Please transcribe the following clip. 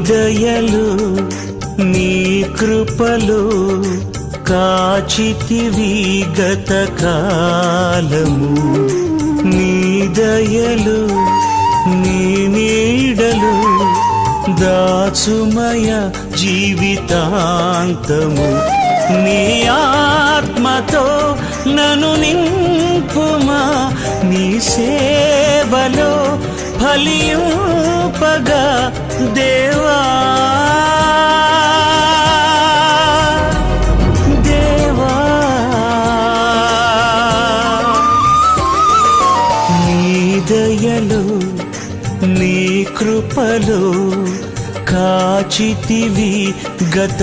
దయలు నీ కృపలు కాచితివి గత కాలము. నీ దయలు నీ నీడలు దాచుమయ జీవితాంతము. నీ ఆత్మతో నన్ను నింపుమా, నీ సేవలో ఫలింపగా దేవా. దేవా నీ దయలు నీ కృపలు కాచితివి గత